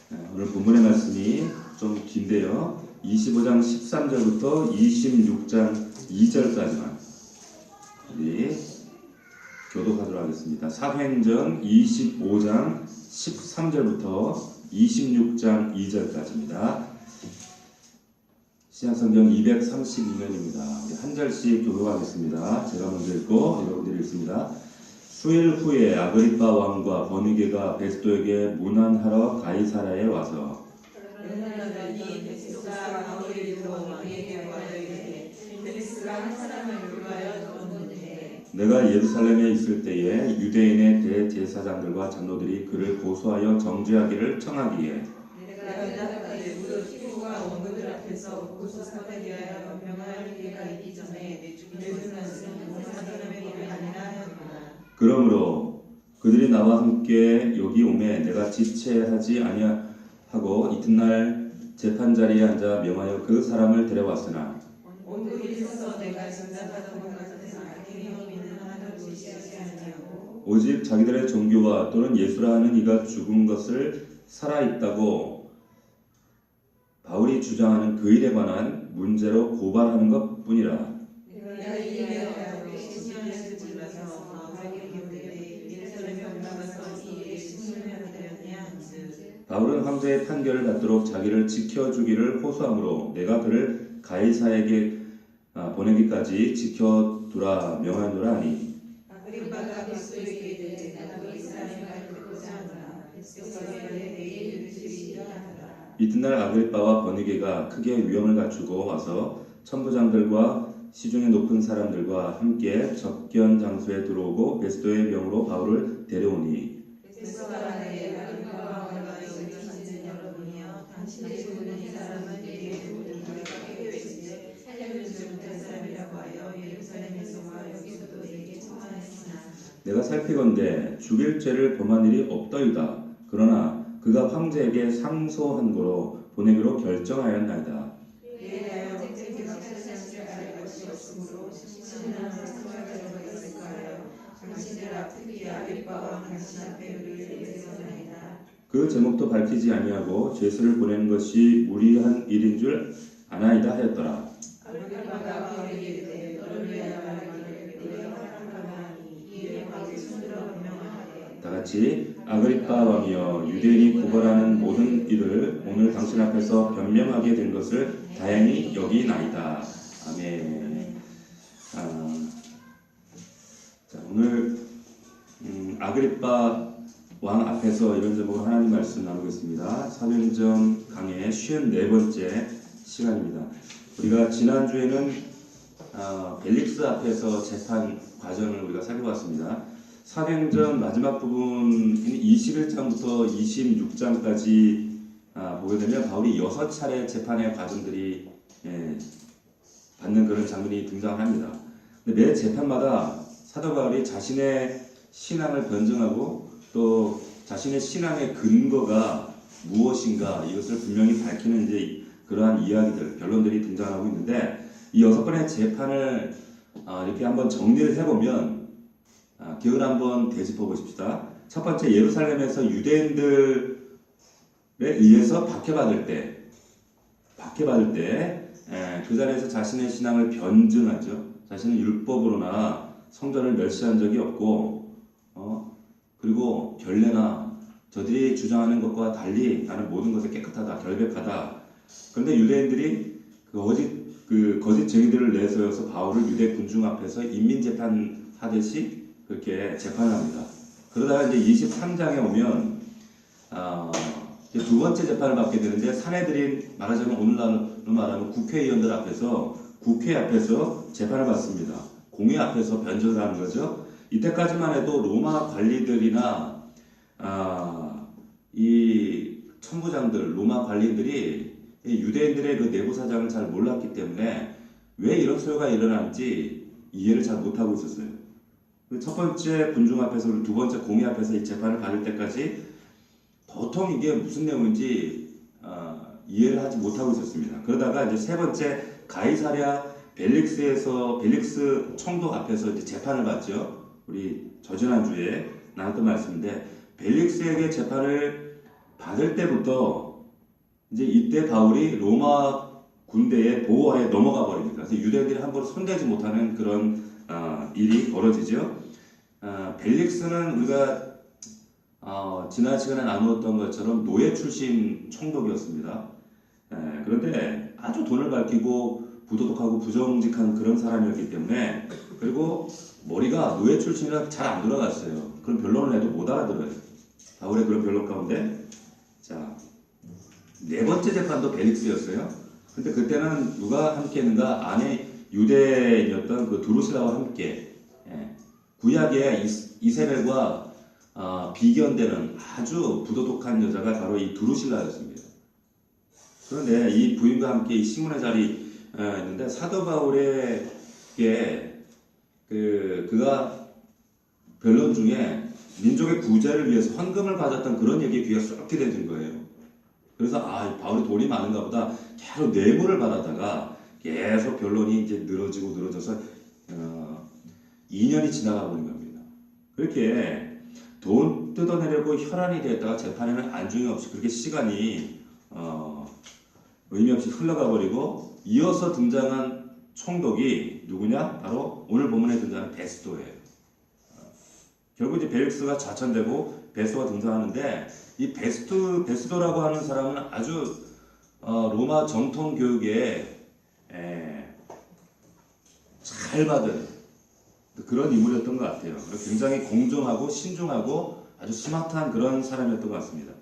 오늘 본문의 말씀이 좀 긴데요. 25장 13절부터 26장 2절까지만 우리 교독하도록 하겠습니다. 사도행전 25장 13절부터 26장 2절까지입니다. 신약성경 232면입니다. 우리 한 절씩 교독하겠습니다. 제가 먼저 읽고 여러분들이 읽습니다. 수일 후에 아그리빠 왕과 버니게가 베스도에게 문안하러 가이사라에 와서 내가 예루살렘에 있을 때에 유대인의 대제사장들과 장로들이 그를 고소하여 정죄하기를 청하기에 그러므로 그들이 나와 함께 여기 오매 내가 지체하지 아니하고 이튿날 재판 자리에 앉아 명하여 그 사람을 데려왔으나 오직 자기들의 종교와 또는 예수라 하는 이가 죽은 것을 살아있다고 바울이 주장하는 그 일에 관한 문제로 고발하는 것뿐이라. 바울은 황제의 판결을 받도록 자기를 지켜주기를 호소하므로 내가 그를 가이사에게 보내기까지 지켜두라 명하노라 하니 이튿날 아그리빠와 버니게가 크게 위험을 갖추고 와서 천부장들과 시중의 높은 사람들과 함께 접견 장소에 들어오고 베스도의 명으로 바울을 데려오니 내가 살피건대 죽일 죄를 범한 일이 없더이다. 그러나 그가 황제에게 상소한 거로 보내기로 결정하였나이다. 그 제목도 밝히지 아니하고 죄수를 보내는 것이 무리한 일인 줄 아나이다 하였더라. 다같이 아그리빠 왕이여 유대인이 고발하는 모든 일을 오늘 당신 앞에서 변명하게 된 것을 다행히 여기나이다. 아멘. 자, 오늘 아그리빠 왕 앞에서 이런 제목으로 하나님 말씀 나누겠습니다. 사도행전 강의 54번째 시간입니다. 우리가 지난주에는 벨릭스 앞에서 재판 과정을 우리가 살펴봤습니다. 사도행전 마지막 부분 21장부터 26장까지 보게 되면 바울이 6차례 재판의 과정들이 받는 그런 장면이 등장합니다. 근데 매 재판마다 사도 바울이 자신의 신앙을 변증하고 또 자신의 신앙의 근거가 무엇인가 이것을 분명히 밝히는 이제 그러한 이야기들, 변론들이 등장하고 있는데 이 6번의 재판을 이렇게 한번 정리를 해보면 기억을 한번 되짚어 보십시다. 첫 번째, 예루살렘에서 유대인들에 의해서 박해받을 때 그 자리에서 자신의 신앙을 변증하죠. 자신은 율법으로나 성전을 멸시한 적이 없고 그리고 결례나 저들이 주장하는 것과 달리 나는 모든 것에 깨끗하다, 결백하다. 그런데 유대인들이 거짓 증인들을 내세워서 바울을 유대 군중 앞에서 인민재판 하듯이 그렇게 재판합니다. 그러다가 이제 23장에 오면 이제 두 번째 재판을 받게 되는데 사내들인 말하자면 오늘날로 말하면 국회의원들 앞에서 국회 앞에서 재판을 받습니다. 공회 앞에서 변절을 하는 거죠. 이때까지만 해도 로마 관리들이나 이 천부장들, 로마 관리들이 유대인들의 그 내부 사정을 잘 몰랐기 때문에 왜 이런 소요가 일어나는지 이해를 잘 못하고 있었어요. 첫 번째 군중 앞에서 두 번째 공회 앞에서 이 재판을 받을 때까지 도통 이게 무슨 내용인지 이해를 하지 못하고 있었습니다. 그러다가 이제 세 번째 가이사랴 벨릭스 총독 앞에서 이제 재판을 받죠. 우리 저지난주에 나눴던 말씀인데 벨릭스에게 재판을 받을 때부터 이제 이때 바울이 로마 군대의 보호하에 넘어가 버립니다. 그래서 유대인들이 함부로 손대지 못하는 그런 일이 벌어지죠. 벨릭스는 우리가 지난 시간에 나누었던 것처럼 노예 출신 총독이었습니다. 그런데 아주 돈을 밝히고 부도덕하고 부정직한 그런 사람이었기 때문에, 그리고 머리가 노예 출신이라 잘 안 돌아갔어요. 그런 변론을 해도 못 알아들어요. 바울의 그런 변론 가운데, 자, 네 번째 재판도 벨릭스였어요. 근데 그때는 누가 함께 했는가? 안에 유대인이었던 그 드루실라와 함께, 구약의 이세벨과 비견되는 아주 부도덕한 여자가 바로 이 드루실라였습니다. 그런데 이 부인과 함께 이 시몬의 자리 있는데, 사도 바울에게 그가 변론 중에 민족의 구제를 위해서 헌금을 가졌던 그런 얘기에 귀가 쏙게 되는 거예요. 그래서 바울이 돈이 많은가 보다 계속 뇌물을 받았다가 계속 변론이 이제 늘어져서 2년이 지나가 버린 겁니다. 그렇게 돈 뜯어내려고 혈안이 되었다가 재판에는 안중이 없이 그렇게 시간이 의미 없이 흘러가 버리고, 이어서 등장한 총독이 누구냐? 바로 오늘 본문에 등장하는 베스도예요. 결국 이제 벨릭스가 좌천되고 베스도가 등장하는데, 이 베스도라고 하는 사람은 아주 로마 정통 교육에 잘 받은 그런 인물이었던 것 같아요. 굉장히 공정하고 신중하고 아주 스마트한 그런 사람이었던 것 같습니다.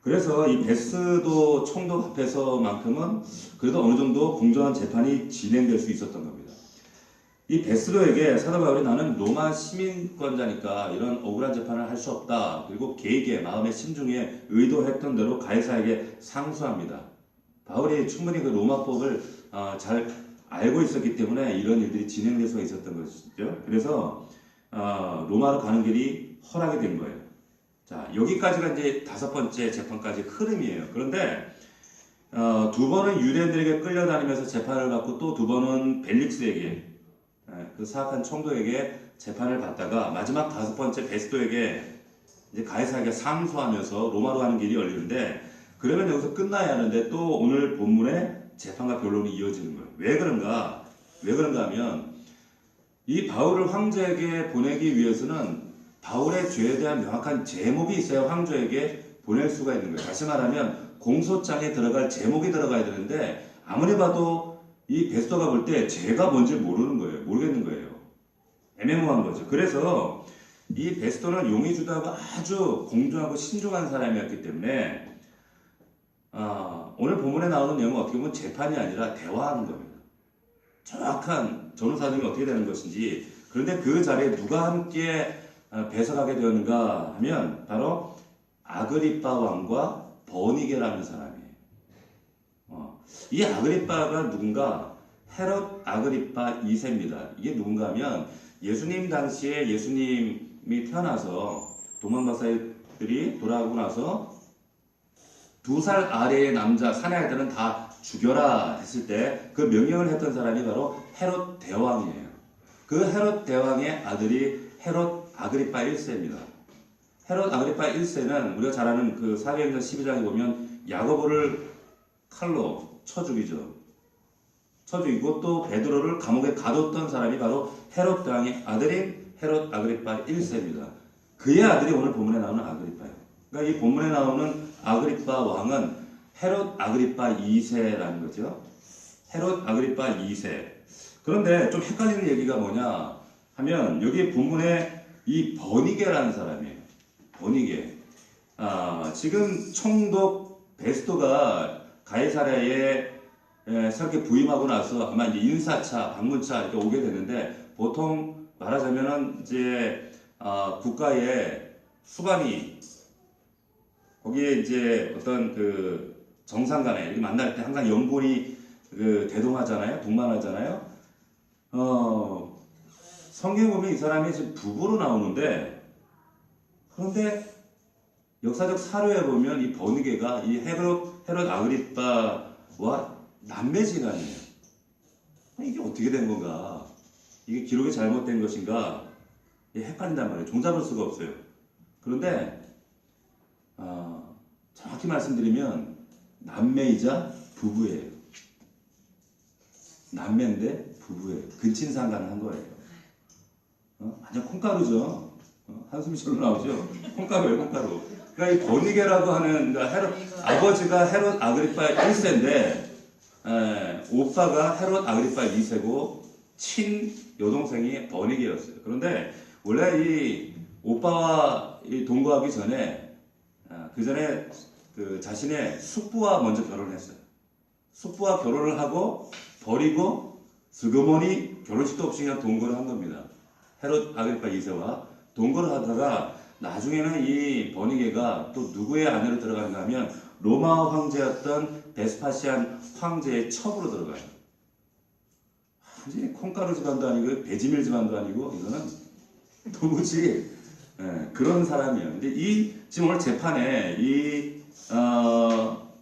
그래서 이 베스도 총독 앞에서만큼은 그래도 어느 정도 공정한 재판이 진행될 수 있었던 겁니다. 이 베스도에게 사도 바울이 나는 로마 시민권자니까 이런 억울한 재판을 할 수 없다. 그리고 개에게 마음의 심중에 의도했던 대로 가이사에게 상수합니다. 바울이 충분히 그 로마법을 잘 알고 있었기 때문에 이런 일들이 진행될 수가 있었던 것이죠. 그래서 로마로 가는 길이 허락이 된 거예요. 자, 여기까지가 이제 다섯 번째 재판까지 흐름이에요. 그런데 두 번은 유대인들에게 끌려다니면서 재판을 받고, 또 두 번은 벨릭스에게, 그 사악한 총독에게 재판을 받다가, 마지막 다섯 번째 베스도에게 이제 가이사에게 상소하면서 로마로 가는 길이 열리는데, 그러면 여기서 끝나야 하는데 또 오늘 본문에 재판과 변론이 이어지는 거예요. 왜 그런가 하면, 이 바울을 황제에게 보내기 위해서는 바울의 죄에 대한 명확한 제목이 있어야 황제에게 보낼 수가 있는 거예요. 다시 말하면 공소장에 들어갈 제목이 들어가야 되는데, 아무리 봐도 이 베스도가 볼 때 죄가 뭔지 모르겠는 거예요. 애매모호한 거죠. 그래서 이 베스도는 용의 주도하고 아주 공정하고 신중한 사람이었기 때문에 오늘 본문에 나오는 내용은 어떻게 보면 재판이 아니라 대화하는 겁니다. 정확한 전후 사정이 어떻게 되는 것인지. 그런데 그 자리에 누가 함께 배석하게 되었는가 하면 바로 아그리빠 왕과 버니게라는 사람이에요. 이 아그리빠가 누군가? 헤롯 아그리빠 2세입니다. 이게 누군가 하면, 예수님 당시에 예수님이 태어나서 동방박사들이 돌아가고 나서 2살 아래의 남자 사내 아이들은 다 죽여라 했을 때 그 명령을 했던 사람이 바로 헤롯 대왕이에요. 그 헤롯 대왕의 아들이 헤롯 아그리빠 1세입니다. 헤롯 아그리빠 1세는 우리가 잘 아는 그 사도행전 12장에 보면 야고보를 칼로 쳐 죽이죠. 쳐 죽이고 또 베드로를 감옥에 가뒀던 사람이 바로 헤롯 대왕의 아들인 헤롯 아그리빠 1세입니다. 그의 아들이 오늘 본문에 나오는 아그리빠예요. 그러니까 이 본문에 나오는 아그리빠 왕은 헤롯 아그리빠 2세라는 거죠. 헤롯 아그리빠 2세. 그런데 좀 헷갈리는 얘기가 뭐냐 하면, 여기 본문에 이 버니게라는 사람이에요. 버니게. 지금 총독 베스도가 가이사랴에 새롭게 부임하고 나서 아마 이제 인사차, 방문차 이렇게 오게 되는데, 보통 말하자면은 이제 국가의 수반이 거기에 이제 어떤 그 정상간에 이렇게 만날 때 항상 연본이 대동하잖아요, 동반하잖아요. 성경에 보면 이 사람이 지금 부부로 나오는데, 그런데 역사적 사료에 보면 이 버니게가 이 헤롯 아그리빠와 남매지간이에요. 이게 어떻게 된 건가? 이게 기록이 잘못된 것인가? 헷갈린단 말이에요. 종잡을 수가 없어요. 그런데 정확히 말씀드리면 남매이자 부부예요. 남매인데 부부예요. 근친상간한 거예요. 완전 콩가루죠. 한숨이 절로 나오죠. 콩가루예요, 콩가루. 그러니까 이 버니게라고 하는 아버지가 헤롯 아그리파 1세인데 오빠가 헤롯 아그리파 2세고 친 여동생이 버니게였어요. 그런데 원래 이 오빠와 이 동거하기 전에 그 전에 그 자신의 숙부와 먼저 결혼했어요. 숙부와 결혼을 하고 버리고 슬그머니 결혼식도 없이 그냥 동거를 한 겁니다. 헤롯 아그리파 2세와 동거를 하다가 나중에는 이 버니게가 또 누구의 아내로 들어가는가 하면 로마 황제였던 베스파시안 황제의 첩으로 들어가요. 완전히 콩가루 집안도 아니고 배지밀 집안도 아니고 이거는 도무지 그런 사람이에요. 근데 이 지금 오늘 재판에 이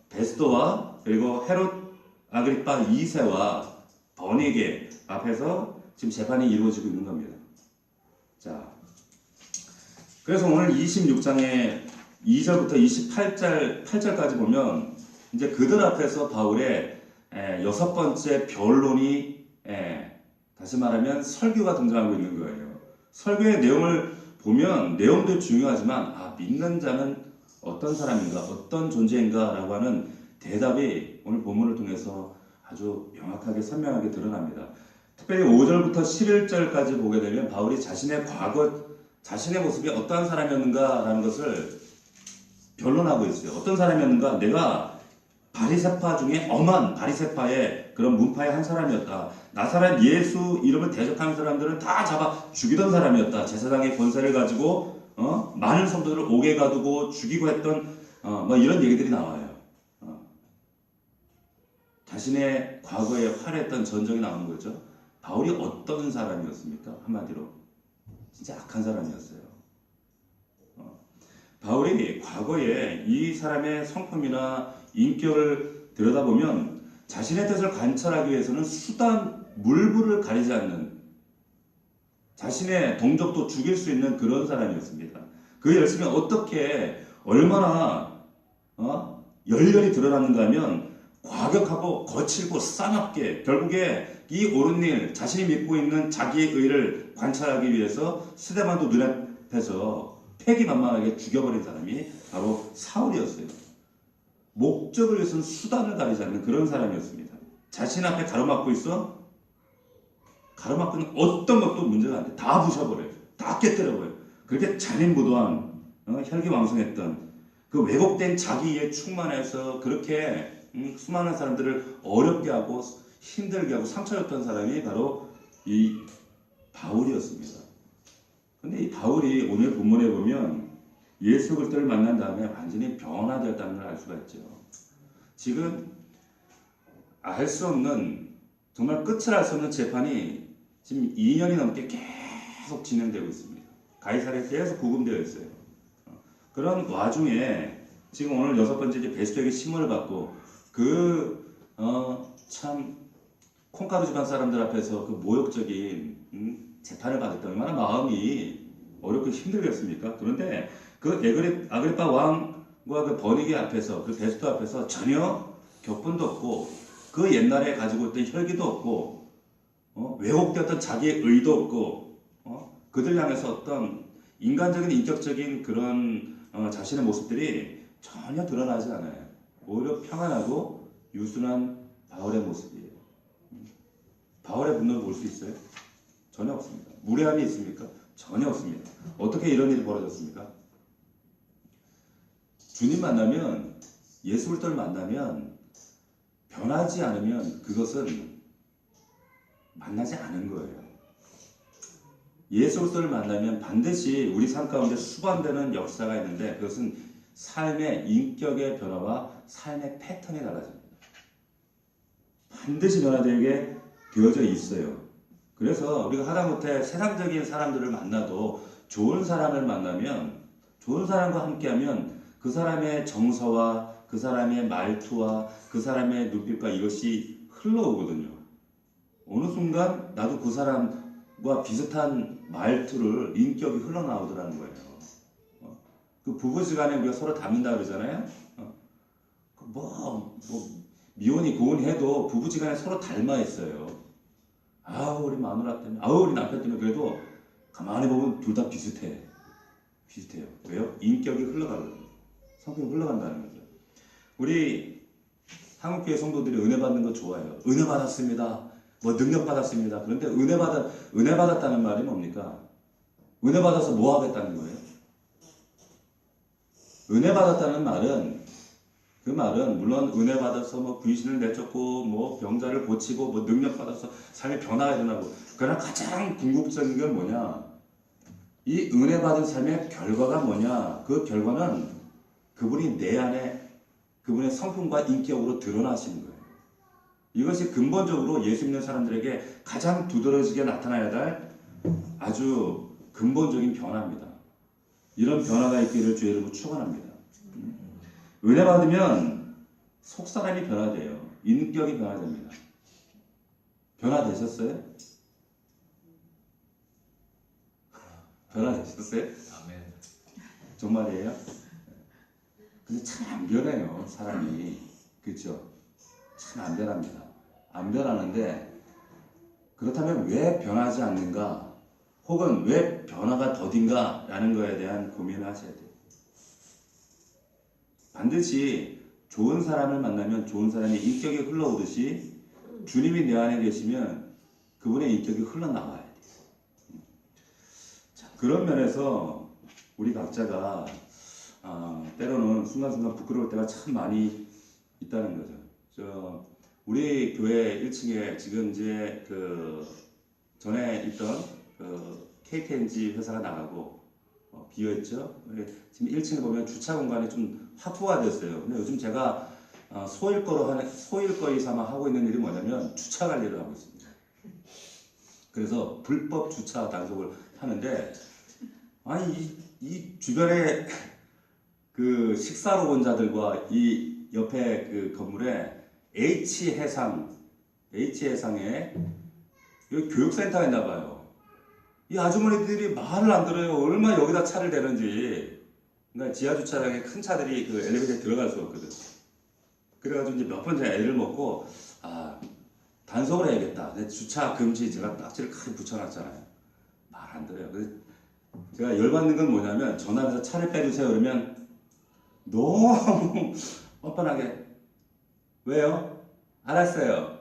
베스도와 그리고 헤롯 아그리파 2세와 버니게 앞에서 지금 재판이 이루어지고 있는 겁니다. 자, 그래서 오늘 26장에 2절부터 8절까지 보면 이제 그들 앞에서 바울의 여섯 번째 변론이 다시 말하면 설교가 등장하고 있는 거예요. 설교의 내용을 보면 내용도 중요하지만 믿는 자는 어떤 사람인가, 어떤 존재인가 라고 하는 대답이 오늘 본문을 통해서 아주 명확하게 선명하게 드러납니다. 특별히 5절부터 11절까지 보게 되면 바울이 자신의 과거, 자신의 모습이 어떠한 사람이었는가라는 것을 변론하고 있어요. 어떤 사람이었는가? 내가 바리새파 중에 엄한 바리새파의 그런 문파의 한 사람이었다. 나사렛 예수 이름을 대적하는 사람들은 다 잡아 죽이던 사람이었다. 제사장의 권세를 가지고 많은 성도들을 옥에 가두고 죽이고 했던 뭐 이런 얘기들이 나와요. 자신의 과거에 활했던 전적이 나오는 거죠. 바울이 어떤 사람이었습니까? 한마디로 진짜 악한 사람이었어요. 바울이 과거에 이 사람의 성품이나 인격을 들여다보면 자신의 뜻을 관찰하기 위해서는 수단, 물불을 가리지 않는 자신의 동족도 죽일 수 있는 그런 사람이었습니다. 그 열심이 어떻게 얼마나 열렬히 드러났는가 하면 과격하고 거칠고 싸납게 결국에 이 옳은 일, 자신이 믿고 있는 자기의 의를 관찰하기 위해서 스데반도 눈앞에서 패기만만하게 죽여버린 사람이 바로 사울이었어요. 목적을 위해서는 수단을 가리지 않는 그런 사람이었습니다. 자신 앞에 가로막고 있어? 가로막고 있는 어떤 것도 문제가 안 돼. 다 부셔버려요. 다 깨뜨려버려요. 그렇게 잔인무도한 혈기왕성했던 그 왜곡된 자기에 충만해서 그렇게 수많은 사람들을 어렵게 하고 힘들게 하고 상처였던 사람이 바로 이 바울이었습니다. 근데 이 바울이 오늘 본문에 보면 예수 그리스도를 만난 다음에 완전히 변화되었다는 걸 알 수가 있죠. 지금 알 수 없는 정말 끝을 알 수 없는 재판이 지금 2년이 넘게 계속 진행되고 있습니다. 가이사랴에 계속 구금되어 있어요. 그런 와중에 지금 오늘 여섯 번째 이제 베스도에게 심문을 받고 참 콩가루 집안 사람들 앞에서 그 모욕적인 재판을 받았다. 얼마나 마음이 어렵고 힘들겠습니까? 그런데 그 아그리파 왕과 그 버니게 앞에서 그 베스도 앞에서 전혀 격분도 없고 그 옛날에 가지고 있던 혈기도 없고 왜곡되었던 자기의 의도 없고 그들 향해서 어떤 인간적인 인격적인 그런 자신의 모습들이 전혀 드러나지 않아요. 오히려 평안하고 유순한 바울의 모습이에요. 바울의 분노를 볼 수 있어요? 전혀 없습니다. 무례함이 있습니까? 전혀 없습니다. 어떻게 이런 일이 벌어졌습니까? 주님 만나면, 예수 그리스도를 만나면 변하지 않으면 그것은 만나지 않은 거예요. 예수 그리스도를 만나면 반드시 우리 삶 가운데 수반되는 역사가 있는데 그것은 삶의 인격의 변화와 삶의 패턴이 달라집니다. 반드시 변화되게 되어져 있어요. 그래서 우리가 하다못해 세상적인 사람들을 만나도 좋은 사람을 만나면 좋은 사람과 함께하면 그 사람의 정서와 그 사람의 말투와 그 사람의 눈빛과 이것이 흘러오거든요. 어느 순간 나도 그 사람과 비슷한 말투를 인격이 흘러나오더라는 거예요. 그 부부지간에 우리가 서로 닮는다 그러잖아요. 뭐 미혼이 고혼해도 부부지간에 서로 닮아 있어요. 아우 우리 마누라 때문에, 아우 우리 남편 때문에. 그래도 가만히 보면 둘 다 비슷해요. 왜요? 인격이 흘러가거든요. 성격이 흘러간다는 거죠. 우리 한국교회 성도들이 은혜 받는 거 좋아해요. 은혜 받았습니다. 뭐 능력 받았습니다. 그런데 은혜 받았다는 말이 뭡니까? 은혜 받아서 뭐 하겠다는 거예요? 은혜 받았다는 말은, 그 말은 물론 은혜 받아서 뭐 귀신을 내쫓고 뭐 병자를 고치고 뭐 능력 받아서 삶의 변화가 일어나고, 그러나 가장 궁극적인 건 뭐냐? 이 은혜 받은 삶의 결과가 뭐냐? 그 결과는 그분이 내 안에 그분의 성품과 인격으로 드러나시는 거예요. 이것이 근본적으로 예수 믿는 사람들에게 가장 두드러지게 나타나야 될 아주 근본적인 변화입니다. 이런 변화가 있기를 주의 이름으로 축원합니다. 은혜 받으면 속사람이 변화돼요. 인격이 변화됩니다. 변화되셨어요? 변화되셨어요? 아멘. 정말이에요? 근데 참 안 변해요, 사람이. 그렇죠? 참 안 변합니다. 안 변하는데, 그렇다면 왜 변하지 않는가? 혹은 왜 변화가 더딘가? 라는 거에 대한 고민을 하셔야 돼요. 반드시 좋은 사람을 만나면 좋은 사람의 인격이 흘러오듯이 주님이 내 안에 계시면 그분의 인격이 흘러나와야 돼요. 자, 그런 면에서 우리 각자가 때로는 순간순간 부끄러울 때가 참 많이 있다는 거죠. 우리 교회 1층에 지금 이제 그 전에 있던 그 KTNG 회사가 나가고 비어있죠. 지금 1층에 보면 주차 공간이 좀 확보가 됐어요. 근데 요즘 제가 소일거리 삼아 하고 있는 일이 뭐냐면 주차 관리를 하고 있습니다. 그래서 불법 주차 단속을 하는데, 아니 이 주변에 그 식사로 온 자들과 이 옆에 그 건물에 H해상에 여기 교육센터가 있나 봐요. 이 아주머니들이 말을 안 들어요. 얼마나 여기다 차를 대는지. 그러니까 지하 주차장에 큰 차들이 그 엘리베이터에 들어갈 수가 없거든. 그래가지고 이제 몇 번 전에 애를 먹고 단속을 해야겠다. 근데 주차 금지 제가 딱지를 크게 붙여놨잖아요. 말 안 들어요. 그래서 제가 열받는 건 뭐냐면 전화해서 차를 빼주세요 그러면 너무 뻔뻔하게 왜요? 알았어요.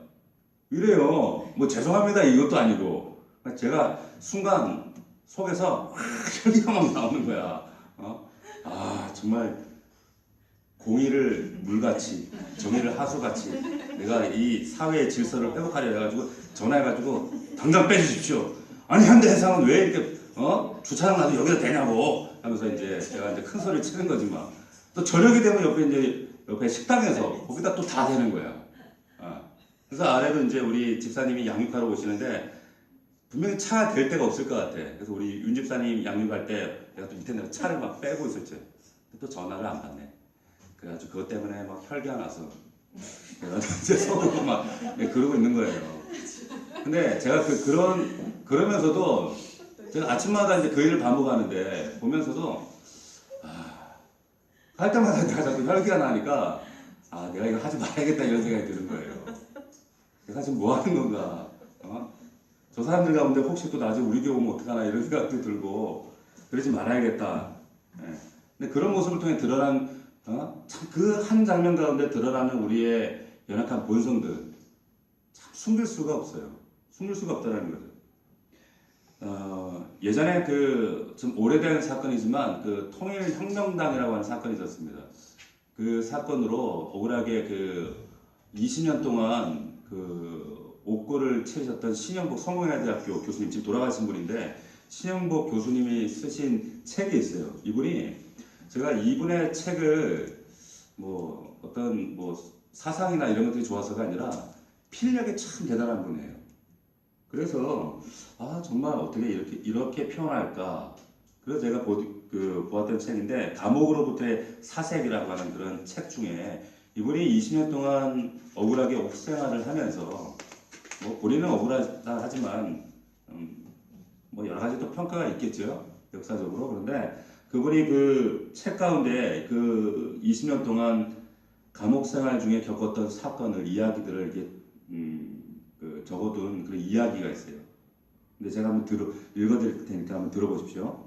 이래요. 뭐 죄송합니다 이것도 아니고. 제가 순간 속에서 혈기가 막 나오는 거야. 정말 공의를 물같이 정의를 하수같이 내가 이 사회의 질서를 회복하려 해가지고 전화해가지고 당장 빼주십시오. 아니 현대해상은 왜 이렇게 주차장 놔도 여기다 대냐고 하면서 이제 제가 이제 큰 소리를 치는 거지 막. 또 저녁이 되면 옆에 식당에서 거기다 또 다 대는 거야. 그래서 아래로 이제 우리 집사님이 양육하러 오시는데 분명히 차가 될 데가 없을 것 같아. 그래서 우리 윤 집사님 양육할 때 내가 또 밑에 내가 차를 막 빼고 있었죠. 또 전화를 안 받네. 그래가지고 그것 때문에 막 혈기가 나서 내가 이제 속으로 막 그러고 있는 거예요. 근데 제가 그러면서도 제가 아침마다 이제 그 일을 반복하는데 보면서도 할 때마다 내가 자꾸 혈기가 나니까 내가 이거 하지 말아야겠다 이런 생각이 드는 거예요. 내가 지금 뭐 하는 건가? 저 사람들 가운데 혹시 또 나중에 우리 교회 오면 어떡하나 이런 생각도 들고 그러지 말아야겠다. 근데 그런 모습을 통해 드러난 참 그 한 장면 가운데 드러나는 우리의 연약한 본성들 참 숨길 수가 없어요. 숨길 수가 없다는 거죠. 예전에 좀 오래된 사건이지만 그 통일혁명당이라고 하는 사건이 있었습니다. 그 사건으로 억울하게 20년 동안 옥고를 치르셨던 신영복 성공회대학교 교수님 지금 돌아가신 분인데 신영복 교수님이 쓰신 책이 있어요. 제가 이분의 책을 어떤 사상이나 이런 것들이 좋아서가 아니라 필력이 참 대단한 분이에요. 그래서 정말 어떻게 이렇게 표현할까. 그래서 제가 보았던 책인데 감옥으로부터의 사색이라고 하는 그런 책 중에 이분이 20년 동안 억울하게 옥 생활을 하면서 본인은 억울하다 하지만 여러 가지 또 평가가 있겠죠. 역사적으로. 그런데 그분이 그 책 가운데 20년 동안 감옥 생활 중에 겪었던 사건을 이야기들을 이렇게 적어둔 그런 이야기가 있어요. 근데 제가 한번 읽어드릴 테니까 한번 들어보십시오.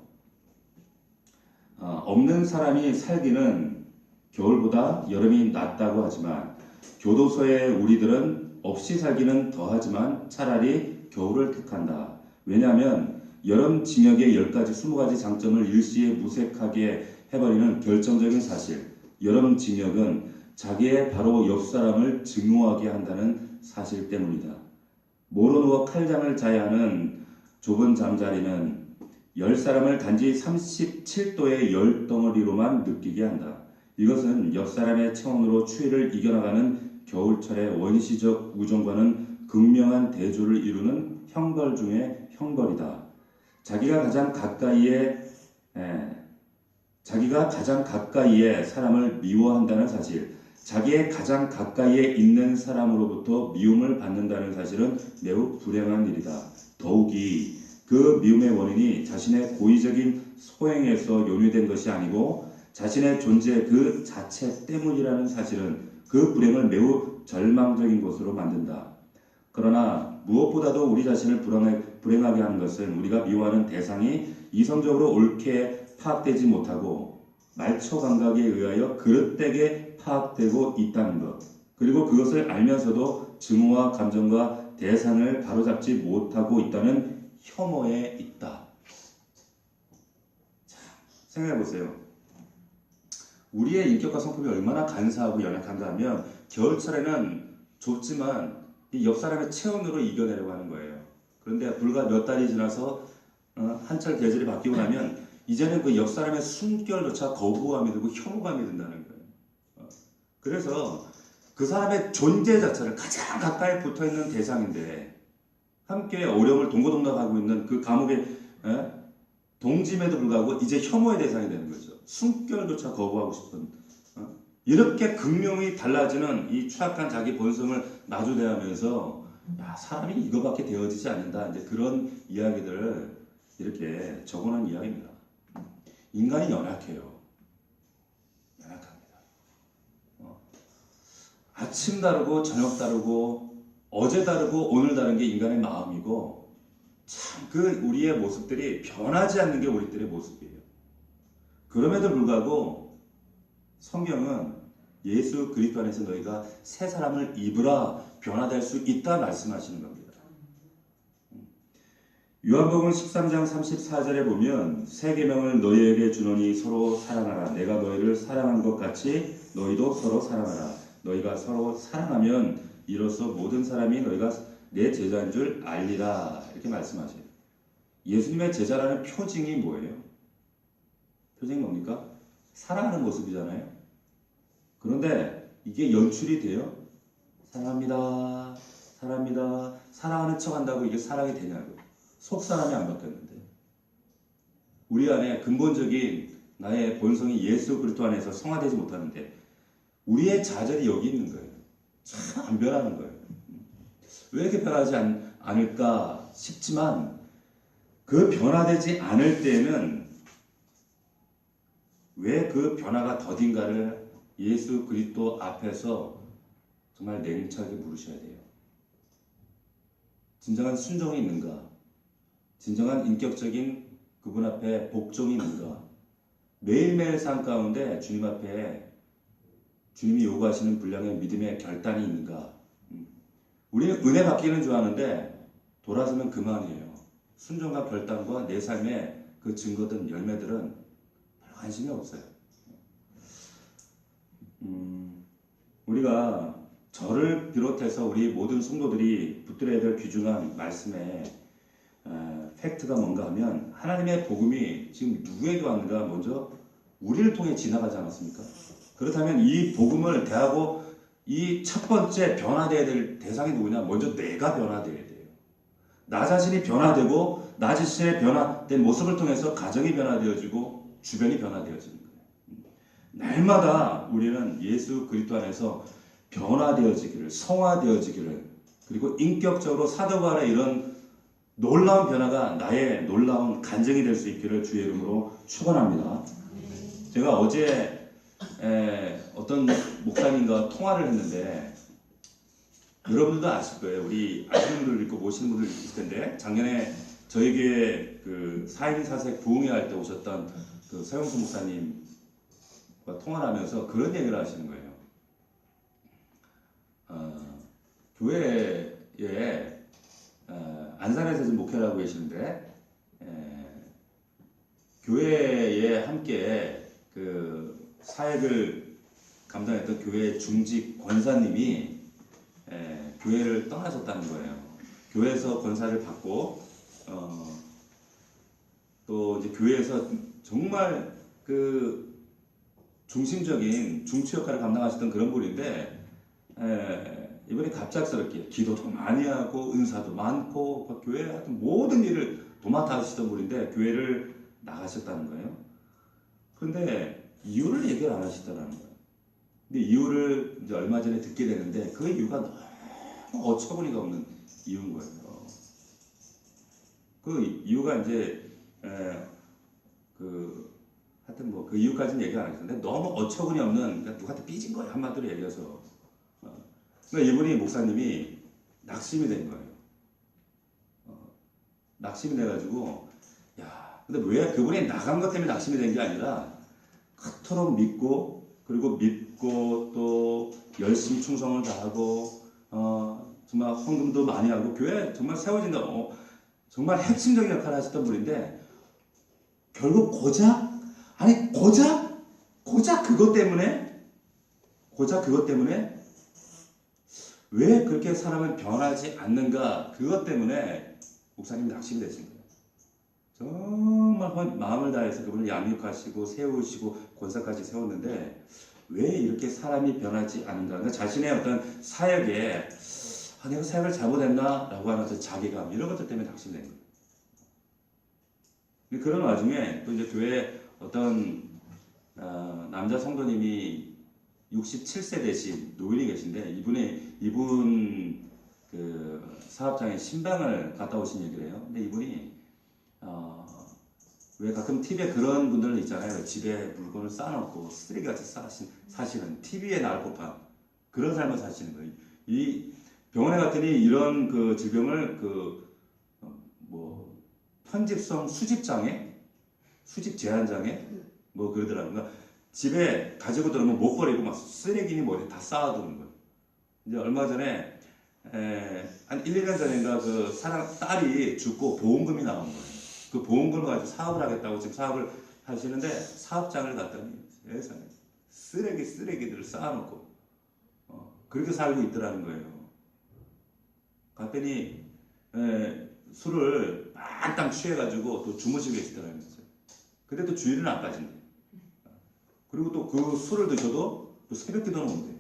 없는 사람이 살기는 겨울보다 여름이 낫다고 하지만 교도소에 우리들은 없이 살기는 더하지만 차라리 겨울을 택한다. 왜냐하면 여름 징역의 10가지, 20가지 장점을 일시에 무색하게 해버리는 결정적인 사실. 여름 징역은 자기의 바로 옆 사람을 증오하게 한다는 사실 때문이다. 모로 누워 칼장을 자야 하는 좁은 잠자리는 10사람을 단지 37도의 열덩어리로만 느끼게 한다. 이것은 옆 사람의 체온으로 추위를 이겨나가는 겨울철의 원시적 우정과는 극명한 대조를 이루는 형벌 중의 형벌이다. 자기가 가장 가까이에 사람을 미워한다는 사실, 자기의 가장 가까이에 있는 사람으로부터 미움을 받는다는 사실은 매우 불행한 일이다. 더욱이 그 미움의 원인이 자신의 고의적인 소행에서 연유된 것이 아니고 자신의 존재 그 자체 때문이라는 사실은 그 불행을 매우 절망적인 것으로 만든다. 그러나 무엇보다도 우리 자신을 불행하게 하는 것은 우리가 미워하는 대상이 이성적으로 옳게 파악되지 못하고 말초 감각에 의하여 그릇되게 파악되고 있다는 것. 그리고 그것을 알면서도 증오와 감정과 대상을 바로잡지 못하고 있다는 혐오에 있다. 자, 생각해 보세요. 우리의 인격과 성품이 얼마나 간사하고 연약한가 하면 겨울철에는 좁지만 이 옆 사람의 체온으로 이겨내려고 하는 거예요. 그런데 불과 몇 달이 지나서 한철 계절이 바뀌고 나면 이제는 그 옆 사람의 숨결조차 거부감이 들고 혐오감이 든다는 거예요. 그래서 그 사람의 존재 자체를 가장 가까이 붙어있는 대상인데 함께 어려움을 동고동락하고 있는 그 감옥의 동짐에도 불구하고 이제 혐오의 대상이 되는 거죠. 숨결조차 거부하고 싶은 이렇게 극명히 달라지는 이 추악한 자기 본성을 마주대하면서 야, 사람이 이거밖에 되어지지 않는다. 이제 그런 이야기들을 이렇게 적어놓은 이야기입니다. 인간이 연약해요. 연약합니다. 아침 다르고 저녁 다르고 어제 다르고 오늘 다른 게 인간의 마음이고 참 그 우리의 모습들이 변하지 않는 게 우리들의 모습이에요. 그럼에도 불구하고 성경은 예수 그리스도 안에서 너희가 새 사람을 입으라 변화될 수 있다 말씀하시는 겁니다. 요한복음 13장 34절에 보면 새 계명을 너희에게 주노니 서로 사랑하라. 내가 너희를 사랑한 것 같이 너희도 서로 사랑하라. 너희가 서로 사랑하면 이로써 모든 사람이 너희가 내 제자인 줄 알리라. 이렇게 말씀하셔요. 예수님의 제자라는 표징이 뭐예요? 표징이 뭡니까? 사랑하는 모습이잖아요. 그런데 이게 연출이 돼요? 사랑합니다. 사랑합니다. 사랑하는 척 한다고 이게 사랑이 되냐고. 속 사람이 안 바뀌었는데. 우리 안에 근본적인 나의 본성이 예수 그리스도 안에서 성화되지 못하는데 우리의 좌절이 여기 있는 거예요. 참 안 변하는 거예요. 왜 이렇게 변하지 않을까 싶지만 그 변화되지 않을 때는 왜 그 변화가 더딘가를 예수 그리스도 앞에서 정말 냉철하게 물으셔야 돼요. 진정한 순종이 있는가? 진정한 인격적인 그분 앞에 복종이 있는가? 매일매일 삶 가운데 주님 앞에 주님이 요구하시는 분량의 믿음의 결단이 있는가? 우리는 은혜 받기는 좋아하는데 돌아서면 그만이에요. 순종과 결단과 내 삶의 그 증거든 열매들은 별로 관심이 없어요. 우리가 저를 비롯해서 우리 모든 성도들이 붙들어야 될 귀중한 말씀의 팩트가 뭔가 하면 하나님의 복음이 지금 누구에게 왔는가 먼저 우리를 통해 지나가지 않았습니까? 그렇다면 이 복음을 대하고 이 첫 번째 변화되어야 될 대상이 누구냐? 먼저 내가 변화되어야 돼요. 나 자신이 변화되고 나 자신의 변화된 모습을 통해서 가정이 변화되어지고 주변이 변화되어지는 거예요. 날마다 우리는 예수 그리스도 안에서 변화되어지기를, 성화되어지기를, 그리고 인격적으로 사도 바울의 이런 놀라운 변화가 나의 놀라운 간증이 될 수 있기를 주의 이름으로 축원합니다. 제가 어제 어떤 목사님과 통화를 했는데 여러분들도 아실 거예요. 우리 아시는 분들 있고 모시는 분들 있을 텐데 작년에 저희 교회 그 4인 사색 부흥회 할 때 오셨던 그 서영수 목사님과 통화를 하면서 그런 얘기를 하시는 거예요. 교회에 안산에서 지금 목회를 하고 계시는데 교회에 함께 그 사역을 감당했던 교회 중직 권사님이 교회를 떠나셨다는 거예요. 교회에서 권사를 받고 또 이제 교회에서 정말 그 중심적인 중추 역할을 감당하셨던 그런 분인데 이번에 갑작스럽게 기도도 많이 하고 은사도 많고 교회 하여튼 모든 일을 도맡아 하시던 분인데 교회를 나가셨다는 거예요. 그런데 이유를 얘기를 안 하시더라는 거예요. 근데 이유를 이제 얼마 전에 듣게 되는데 그 이유가 너무 어처구니가 없는 이유인 거예요. 그 이유가 이제 하여튼 뭐 그 이유까지는 얘기 안 하셨는데 너무 어처구니 없는 그러니까 누구한테 삐진 거예요. 한마디로 얘기해서. 그러니까 이분이 목사님이 낙심이 된 거예요. 낙심이 돼가지고 야 근데 왜 그분이 나간 것 때문에 낙심이 된 게 아니라 그토록 믿고 그리고 믿고 또 열심히 충성을 다하고 정말 헌금도 많이 하고 교회 정말 세워진다 정말 핵심적인 역할을 하셨던 분인데 결국 고작 그것 때문에 왜 그렇게 사람은 변하지 않는가 그것 때문에 목사님이 낙심이 되신 거예요. 정말 마음을 다해서 그분을 양육하시고 세우시고 권사까지 세웠는데 왜 이렇게 사람이 변하지 않는가? 그러니까 자신의 어떤 사역에 내가 사역을 잘못했나? 라고 하는 어떤 자괴감 이런 것들 때문에 낙심된 거예요. 그런 와중에 또 이제 교회에 어떤 남자 성도님이 67세 되신 노인이 계신데 이분 그 사업장에 신방을 갔다 오신 얘기를 해요. 근데 이분이 왜 가끔 TV에 그런 분들 있잖아요. 집에 물건을 쌓아놓고 쓰레기같이 사시는 TV에 나올 법한 그런 삶을 사시는 거예요. 이 병원에 갔더니 이런 그 질병을 편집성 수집장애, 수집 제한장애 뭐 그러더라고요. 그러니까 집에 가지고 들어오면 못 버리고 막 쓰레기니 뭐니 다 쌓아두는 거예요. 이제 얼마 전에 한 1, 2년 전인가 그 딸이 죽고 보험금이 나온 거예요. 그 보험금을 가지고 사업을 하겠다고 지금 사업을 하시는데 사업장을 갔더니 세상에 쓰레기들을 쌓아놓고 그렇게 살고 있더라는 거예요. 갔더니 술을 만땅 취해가지고 또 주무시고 계시더라는 거죠. 근데 또 주일은 안 빠진대. 그리고 또 그 술을 드셔도 또 새벽 기도는 온대.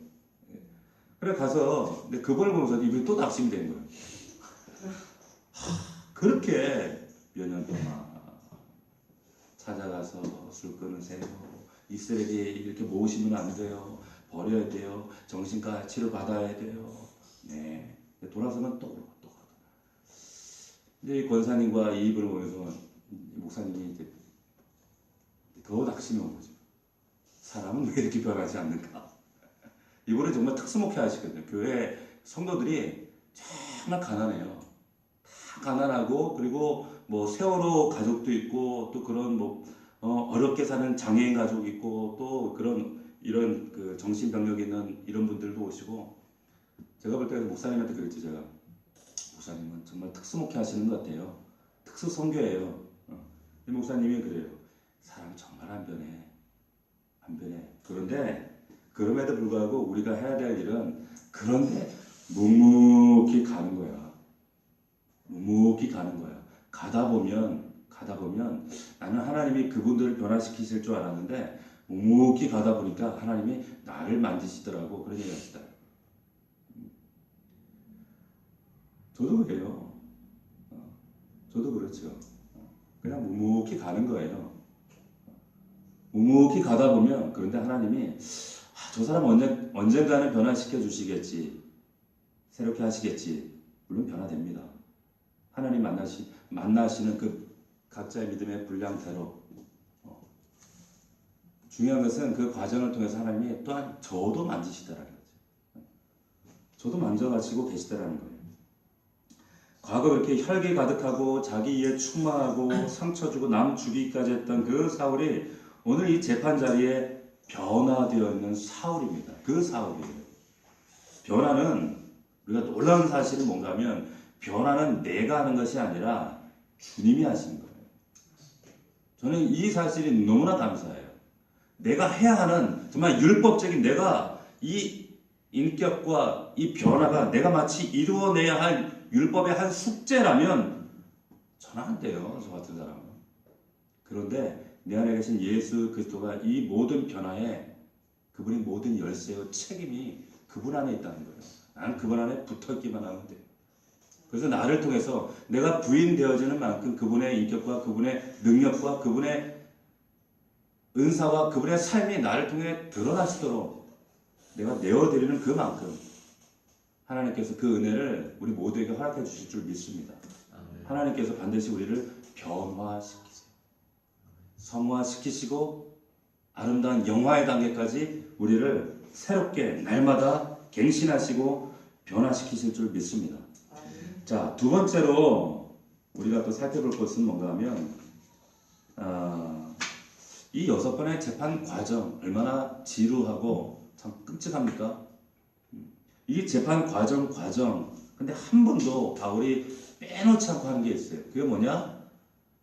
그래 가서 근데 그분을 보면서 이분이 또 낙심이 된 거예요. 그렇게 몇 년 동안 찾아가서 술 끊으세요. 이 쓰레기 이렇게 모으시면 안 돼요. 버려야 돼요. 정신과 치료 받아야 돼요. 네. 돌아서면 또 이제 이 권사님과 이 입을 보면서 목사님이 이제 더 낙심이 온 거죠. 사람은 왜 이렇게 변하지 않는가? 이분은 정말 특수목회 하시거든요. 교회 성도들이 정말 가난해요. 다 가난하고 그리고 뭐 세월호 가족도 있고 또 그런 어렵게 사는 장애인 가족 있고 또 이런 그 정신병력 있는 이런 분들도 오시고 제가 볼 때 목사님한테 그랬죠. 제가 목사님은 정말 특수목회 하시는 것 같아요. 특수 선교예요. 이 목사님이 그래요. 사람 정말 안 변해. 그런데 그럼에도 불구하고 우리가 해야 될 일은 그런데 묵묵히 가는 거야. 가다 보면 나는 하나님이 그분들을 변화시키실 줄 알았는데 묵묵히 가다 보니까 하나님이 나를 만지시더라고. 그런 얘기 하시다. 저도 그래요. 저도 그렇죠. 그냥 묵묵히 가는 거예요. 묵묵히 가다 보면 그런데 하나님이 저 사람 언젠가는 변화시켜 주시겠지. 새롭게 하시겠지. 물론 변화됩니다. 하나님 만나시는 그 각자의 믿음의 분량대로 중요한 것은 그 과정을 통해서 하나님이 또한 저도 만지시더라는 거죠. 저도 만져가시고 계시더라는 거예요. 과거 그렇게 혈기 가득하고 자기에 충만하고 상처 주고 남 죽이기까지 했던 그 사울이 오늘 이 재판 자리에 변화되어 있는 사울입니다. 그 사울이에요. 변화는 우리가 놀라운 사실은 뭔가 하면 변화는 내가 하는 것이 아니라 주님이 하시는 거예요. 저는 이 사실이 너무나 감사해요. 내가 해야 하는 정말 율법적인 내가 이 인격과 이 변화가 내가 마치 이루어내야 할 율법의 한 숙제라면 저는 안 돼요. 저 같은 사람은. 그런데 내 안에 계신 예수 그리스도가 이 모든 변화에 그분이 모든 열쇠와 책임이 그분 안에 있다는 거예요. 나는 그분 안에 붙어있기만 하면 돼요. 그래서 나를 통해서 내가 부인되어지는 만큼 그분의 인격과 그분의 능력과 그분의 은사와 그분의 삶이 나를 통해 드러나시도록 내가 내어드리는 그만큼 하나님께서 그 은혜를 우리 모두에게 허락해 주실 줄 믿습니다. 하나님께서 반드시 우리를 변화시키세요. 성화시키시고 아름다운 영화의 단계까지 우리를 새롭게 날마다 갱신하시고 변화시키실 줄 믿습니다. 자, 두 번째로 우리가 또 살펴볼 것은 뭔가 하면 이 6번의 재판 과정 얼마나 지루하고 참 끔찍합니까? 이 재판 과정 근데 한 번도 바울이 빼놓지 않고 하는 게 있어요. 그게 뭐냐?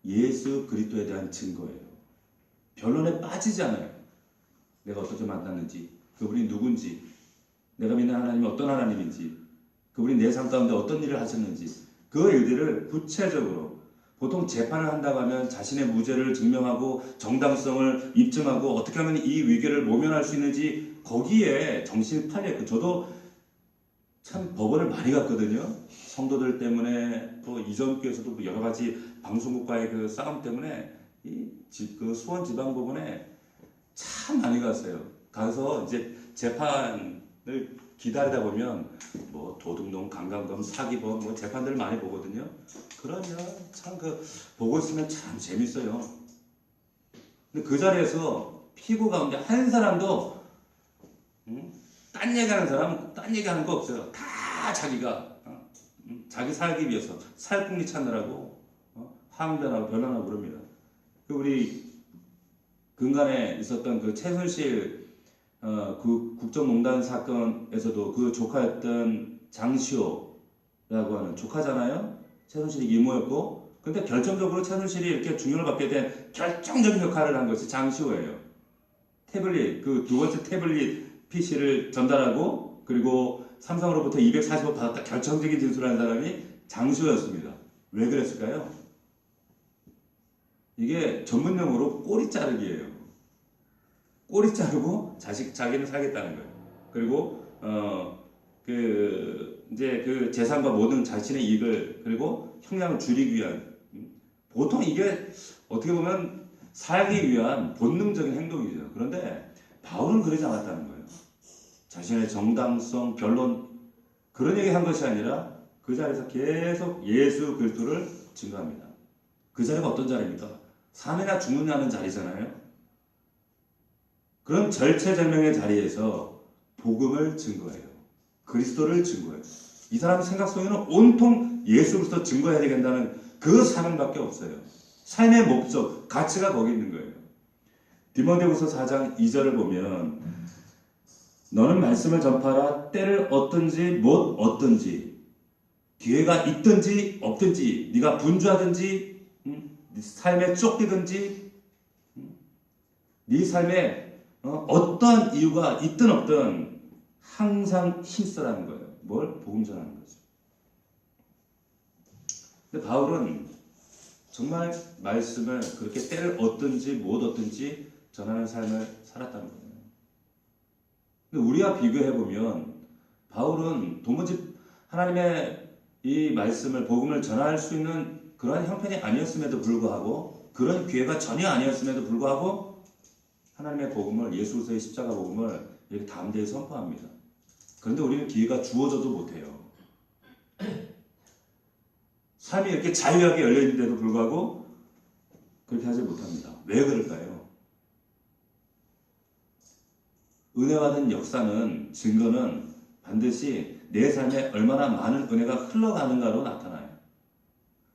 예수 그리스도에 대한 증거예요. 변론에 빠지지 않아요. 내가 어떻게 만났는지, 그분이 누군지, 내가 믿는 하나님이 어떤 하나님인지, 그분이 내 삶 가운데 어떤 일을 하셨는지 그 일들을 구체적으로 보통 재판을 한다고 하면 자신의 무죄를 증명하고 정당성을 입증하고 어떻게 하면 이 위기를 모면할 수 있는지 거기에 정신이 팔려있고 저도 참 법원을 많이 갔거든요. 성도들 때문에 또 이전 교회에서도 여러 가지 방송국과의 그 싸움 때문에 그 수원지방법원에 참 많이 갔어요. 가서 이제 재판을 기다리다 보면 뭐 도둑놈, 강간범, 사기범 뭐 재판들을 많이 보거든요. 그러면 참 그 보고 있으면 참 재밌어요. 근데 그 자리에서 피고 가운데 한 사람도 딴 얘기하는 사람 딴 얘기하는 거 없어요. 다 자기가 자기 살기 위해서 살궁리 찾느라고 항변하고 변론하고 그럽니다. 우리 근간에 있었던 그 최순실 그 국정농단 사건에서도 그 조카였던 장시호라고 하는 조카잖아요. 최순실이 이모였고, 근데 결정적으로 최순실이 이렇게 중용을 받게 된 결정적인 역할을 한 것이 장시호예요. 태블릿, 그 두 번째 태블릿 PC를 전달하고, 그리고 삼성으로부터 240억 받았다 결정적인 진술을 한 사람이 장시호였습니다. 왜 그랬을까요? 이게 전문용어로 꼬리 자르기예요. 꼬리 자르고 자기는 살겠다는 거예요. 그리고 이제 그 재산과 모든 자신의 이익을 그리고 형량을 줄이기 위한 보통 이게 어떻게 보면 살기 위한 본능적인 행동이죠. 그런데 바울은 그러지 않았다는 거예요. 자신의 정당성, 변론 그런 얘기 한 것이 아니라 그 자리에서 계속 예수 그리스도를 증거합니다. 그 자리가 어떤 자리입니까? 사느냐 죽느냐는 자리잖아요. 그런 절체절명의 자리에서 복음을 증거해요. 그리스도를 증거해요. 이 사람 생각 속에는 온통 예수 그리스도 증거해야 되겠다는 그 사명밖에 없어요. 삶의 목적, 가치가 거기 있는 거예요. 디모데후서 4장 2절을 보면 너는 말씀을 전파하라. 때를 얻든지 못 얻든지 기회가 있든지 없든지 네가 분주하든지 네 삶에 쫓기든지 네 삶에 어떠한 이유가 있든 없든 항상 힘써라는 거예요. 뭘? 복음 전하는 거죠. 근데 바울은 정말 말씀을 그렇게 때를 얻든지 못 얻든지 전하는 삶을 살았다는 거예요. 근데 우리와 비교해보면 바울은 도무지 하나님의 이 말씀을 복음을 전할 수 있는 그러한 형편이 아니었음에도 불구하고 그런 기회가 전혀 아니었음에도 불구하고 하나님의 복음을 예수 그리스도의 십자가 복음을 이렇게 담대히 선포합니다. 그런데 우리는 기회가 주어져도 못해요. 삶이 이렇게 자유하게 열려있는데도 불구하고 그렇게 하지 못합니다. 왜 그럴까요? 은혜 받은 역사는, 증거는 반드시 내 삶에 얼마나 많은 은혜가 흘러가는가로 나타나요.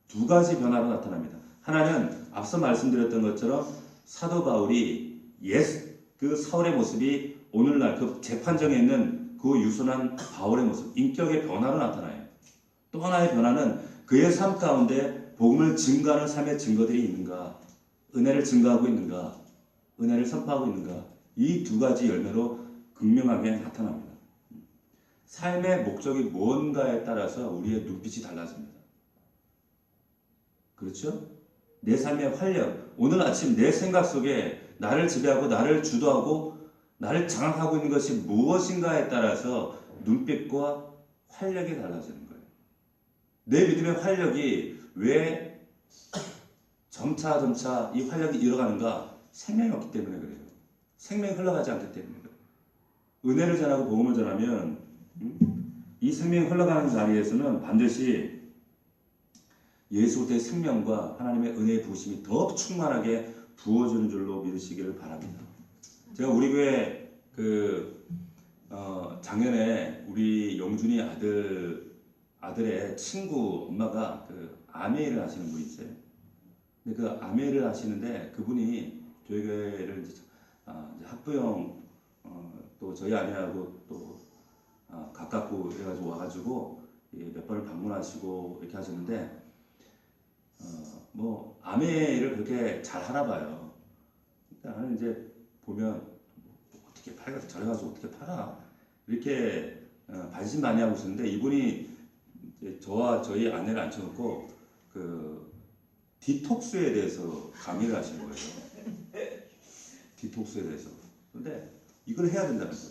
두 가지 변화로 나타납니다. 하나는 앞서 말씀드렸던 것처럼 사도 바울이 그 사울의 모습이 오늘날 그 재판정에 있는 그 유순한 바울의 모습, 인격의 변화로 나타나요. 또 하나의 변화는 그의 삶 가운데 복음을 증거하는 삶의 증거들이 있는가, 은혜를 증거하고 있는가, 은혜를 선포하고 있는가, 이 두 가지 열매로 극명하게 나타납니다. 삶의 목적이 뭔가에 따라서 우리의 눈빛이 달라집니다. 그렇죠? 내 삶의 활력, 오늘 아침 내 생각 속에 나를 지배하고 나를 주도하고 나를 장악하고 있는 것이 무엇인가에 따라서 눈빛과 활력이 달라지는 거예요. 내 믿음의 활력이 왜 점차 이 활력이 잃어가는가? 생명이 없기 때문에 그래요. 생명이 흘러가지 않기 때문에 그래요. 은혜를 전하고 복음을 전하면 이 생명이 흘러가는 자리에서는 반드시 예수 그리스도의 생명과 하나님의 은혜의 부으심이 더 충만하게 부어주는 줄로 믿으시기를 바랍니다. 제가 우리 교회 작년에 우리 영준이 아들의 친구 엄마가 아메이를 하시는 분이 있어요. 근데 그 아메이를 하시는데 그분이 저희 교회를 이제 학부형 또 저희 아내하고 또 가깝고 그래가지고 와가지고 몇 번을 방문하시고 이렇게 하셨는데 뭐 아메이를 그렇게 잘 하나 봐요. 나는 이제 보면 어떻게 팔아서 저래 가지고 어떻게 팔아 이렇게 반신 많이 하고 있었는데 이분이 저와 저희 아내를 앉혀놓고 디톡스에 대해서 강의를 하시는 거예요. 디톡스에 대해서. 그런데 이걸 해야 된다는 거예요.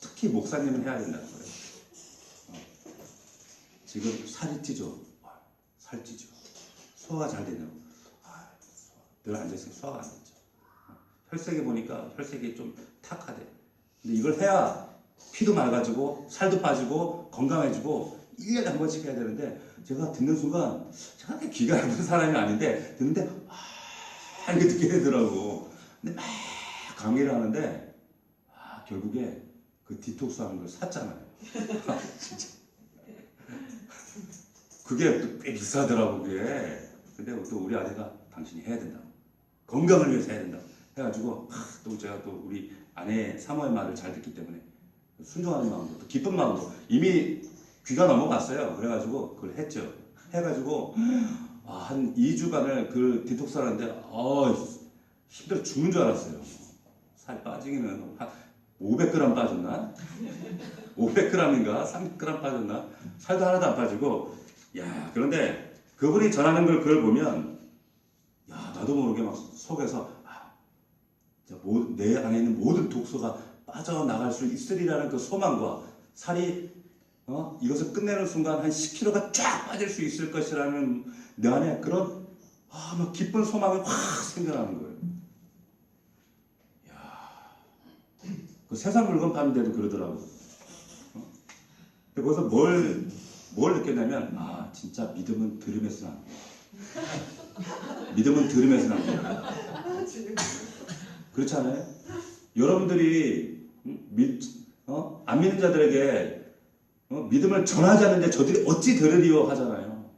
특히 목사님은 해야 된다는 거예요. 지금 살이 찌죠. 살 찌죠. 소화가 잘 되냐고. 늘 앉아있으면 소화가 안 되죠. 혈색이 보니까 혈색이 좀 탁하대. 근데 이걸 해야 피도 맑아지고 살도 빠지고 건강해지고 1년에 한 번씩 해야 되는데 제가 듣는 순간 제가 그렇게 귀가 나쁜 사람이 아닌데 듣는데 이렇게 듣게 되더라고. 근데 막 강의를 하는데 결국에 그 디톡스 하는 걸 샀잖아요. 진짜. 그게 또 꽤 비싸더라고 그게. 근데 또 우리 아내가 당신이 해야 된다고. 건강을 위해서 해야 된다고. 해가지고 또 제가 또 우리 아내의 사모의 말을 잘 듣기 때문에 순종하는 마음도 또 기쁜 마음도 이미 귀가 넘어갔어요. 그래가지고 그걸 했죠. 해가지고 한 2주간을 그 디톡스 하는데 힘들어 죽는 줄 알았어요. 살 빠지기는 한 500g 빠졌나? 500g인가? 300g 빠졌나? 살도 하나도 안 빠지고 그런데 그분이 전하는 그걸 보면 나도 모르게 막 속에서 내 안에 있는 모든 독소가 빠져나갈 수 있으리라는 그 소망과 살이 이것을 끝내는 순간 한 10kg가 쫙 빠질 수 있을 것이라는 내 안에 그런 막 기쁜 소망이 확 생겨나는 거예요. 그 세상 물건 파는데도 그러더라고. 거기서 뭘 느꼈냐면 진짜 믿음은 들음에서 납니다. 믿음은 들음에서 납니다. 그렇지 않아요? 여러분들이 안 믿는 자들에게 믿음을 전하지 않는데 저들이 어찌 들으리요 하잖아요.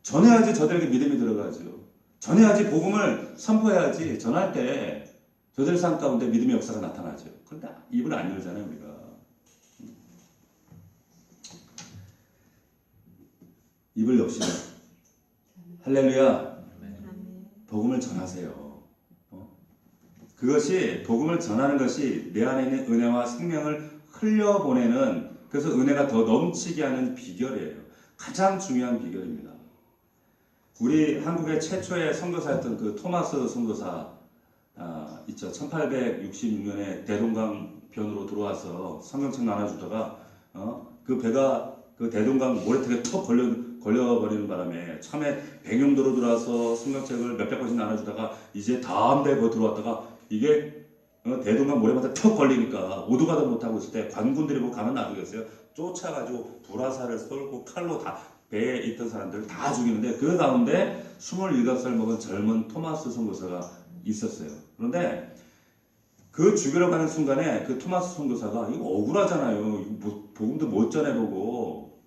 전해야지 저들에게 믿음이 들어가죠. 전해야지 복음을 선포해야지 전할 때 저들 삶 가운데 믿음의 역사가 나타나죠. 그런데 입을 안 열잖아요 우리가. 입을 엽시다. 할렐루야. 복음을 전하세요. 그것이 복음을 전하는 것이 내 안에 있는 은혜와 생명을 흘려보내는, 그래서 은혜가 더 넘치게 하는 비결이에요. 가장 중요한 비결입니다. 우리 한국의 최초의 선교사였던 그 토마스 선교사 있죠. 1866년에 대동강 변으로 들어와서 성경책 나눠주다가 그 배가 그 대동강 모래턱에 턱 걸려버리는 바람에 참에 백령도로 들어와서 성경책을 몇백 권씩 나눠주다가 이제 다음 배 들어왔다가 이게 대동강 모래바닥에 턱 걸리니까 오도가도 못하고 있을 때 관군들이 뭐 가만 놔두겠어요. 쫓아가지고 불화살을 쏠고 칼로 다 배에 있던 사람들을 다 죽이는데 그 가운데 27살 먹은 젊은 토마스 선교사가 있었어요. 그런데 그 죽이러 가는 순간에 그 토마스 선교사가 이거 억울하잖아요. 이거 복음도 못 전해보고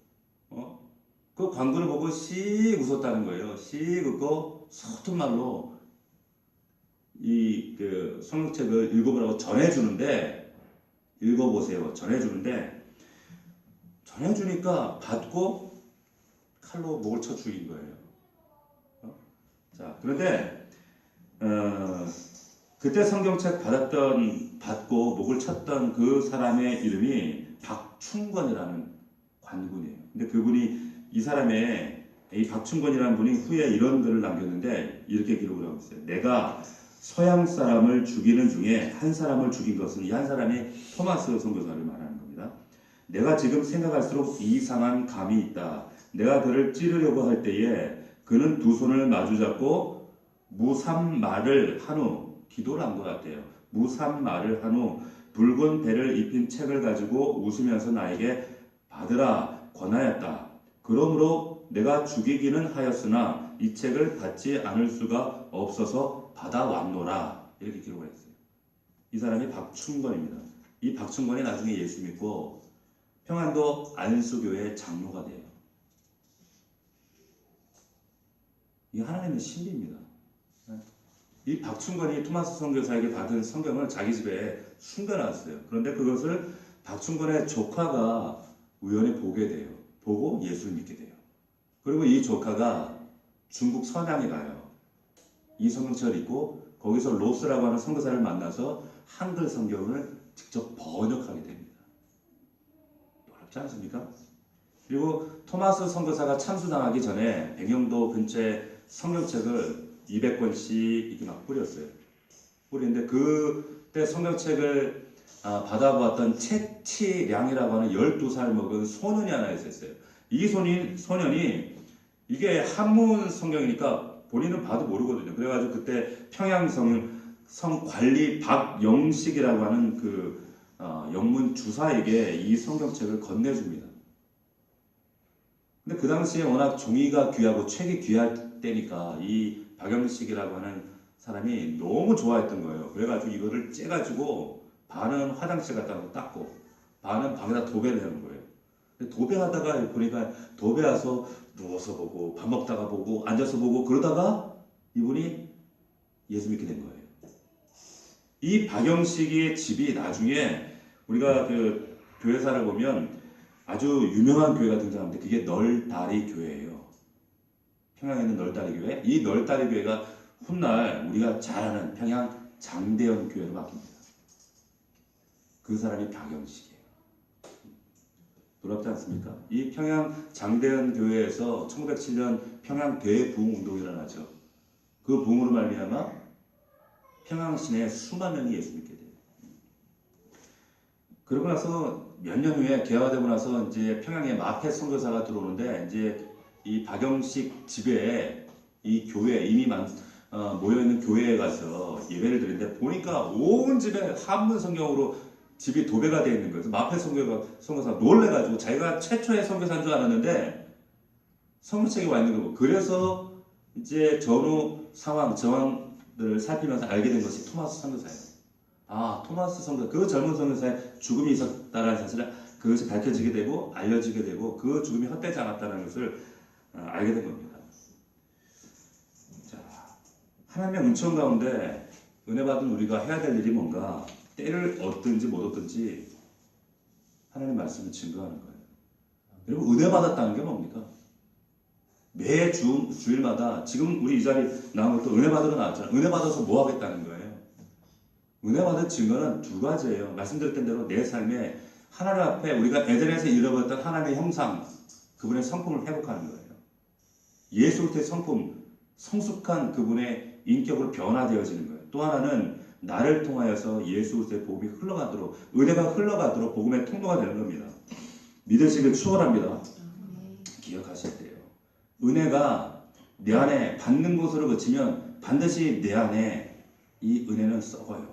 그 광고를 보고 씩 웃었다는 거예요. 씩 웃고 서툰 말로 그 성경책을 읽어보라고 전해주는데 읽어보세요. 전해주니까 받고 칼로 목을 쳐 죽인 거예요. 자, 그런데 그때 성경책 받고 목을 쳤던 그 사람의 이름이 박충권이라는 관군이에요. 근데 그분이 이 박충권이라는 분이 후에 이런 글을 남겼는데 이렇게 기록을 하고 있어요. 내가 서양 사람을 죽이는 중에 한 사람을 죽인 것은 이 한 사람이 토마스 선교사를 말하는 겁니다. 내가 지금 생각할수록 이상한 감이 있다. 내가 그를 찌르려고 할 때에 그는 두 손을 마주잡고 무삼말을 한 후 기도를 한 것 같아요. 무삼말을 한 후 붉은 배를 입힌 책을 가지고 웃으면서 나에게 받으라 권하였다. 그러므로 내가 죽이기는 하였으나 이 책을 받지 않을 수가 없어서 받아왔노라. 이렇게 기록을 했어요. 이 사람이 박충건입니다. 이 박충건이 나중에 예수 믿고 평안도 안수교회 장로가 돼요. 이 하나님의 신비입니다. 이 박충건이 토마스 선교사에게 받은 성경을 자기 집에 숨겨놨어요. 그런데 그것을 박충건의 조카가 우연히 보게 돼요. 보고 예수를 믿게 돼요. 그리고 이 조카가 중국 서양에 가요. 이 성경책을 읽고 거기서 로스라고 하는 선교사를 만나서 한글 성경을 직접 번역하게 됩니다. 놀랍지 않습니까? 그리고 토마스 선교사가 참수당하기 전에 백령도 근처에 성경책을 200권씩 이렇게 막 뿌렸어요. 뿌리는데 그때 성경책을 받아보았던 채치량이라고 하는 12살 먹은 소년이 하나 있었어요. 이 소년이 이게 한문 성경이니까 본인은 봐도 모르거든요. 그래가지고 그때 평양성 관리 박영식이라고 하는 그 영문 주사에게 이 성경책을 건네줍니다. 근데 그 당시에 워낙 종이가 귀하고 책이 귀할 때니까 이 박영식이라고 하는 사람이 너무 좋아했던 거예요. 그래가지고 이거를 째가지고 반은 화장실 갖다 닦고 반은 방에다 도배를 하는 거예요. 근데 도배하다가 보니까 도배 와서 누워서 보고 밥 먹다가 보고 앉아서 보고 그러다가 이분이 예수 믿게 된 거예요. 이 박영식의 집이 나중에 우리가 그 교회사를 보면 아주 유명한 교회가 등장하는데 그게 널다리 교회예요. 평양에 있는 널다리 교회. 이 널다리 교회가 훗날 우리가 잘 아는 평양 장대현 교회로 바뀝니다. 그 사람이 박영식이에요. 놀랍지 않습니까? 이 평양 장대현 교회에서 1907년 평양 대부흥 운동이 일어나죠. 그 부흥으로 말미암아 평양 시내에 수만 명이 예수 믿게 돼요. 그러고 나서 몇 년 후에 개화되고 나서 이제 평양에 마켓 선교사가 들어오는데 이제 이 박영식 집에 이 교회 이미 모여있는 교회에 가서 예배를 드리는데 보니까 온 집에 한문 성경으로 집이 도배가 되어 있는 거예요. 마페 선교사 놀래가지고 자기가 최초의 선교사인 줄 알았는데 성경책에 와 있는 거고 그래서 이제 전후 정황들을 살피면서 알게 된 것이 토마스 선교사예요. 토마스 선교사, 그 젊은 선교사의 죽음이 있었다는 사실을 그것이 밝혀지게 되고 알려지게 되고 그 죽음이 헛되지 않았다는 것을 알게 된 겁니다. 자, 하나님의 은총 가운데 은혜 받은 우리가 해야 될 일이 뭔가 때를 얻든지 못 얻든지 하나님 말씀을 증거하는 거예요. 여러분 은혜 받았다는 게 뭡니까? 매 주일마다 지금 우리 이 자리 나온 것도 은혜 받으러 나왔잖아요. 은혜 받아서 뭐 하겠다는 거예요? 은혜 받은 증거는 두 가지예요. 말씀드렸던 대로 내 삶에 하나님 앞에 우리가 에덴에서 잃어버렸던 하나님의 형상, 그분의 성품을 회복하는 거예요. 예수 그리스도의 성품, 성숙한 그분의 인격으로 변화되어지는 거예요. 또 하나는 나를 통하여서 예수 그리스도의 복음이 흘러가도록, 은혜가 흘러가도록 복음의 통로가 되는 겁니다. 믿으시길 축원합니다. 기억하셔야 돼요. 은혜가 내 안에 받는 곳으로 그치면 반드시 내 안에 이 은혜는 썩어요.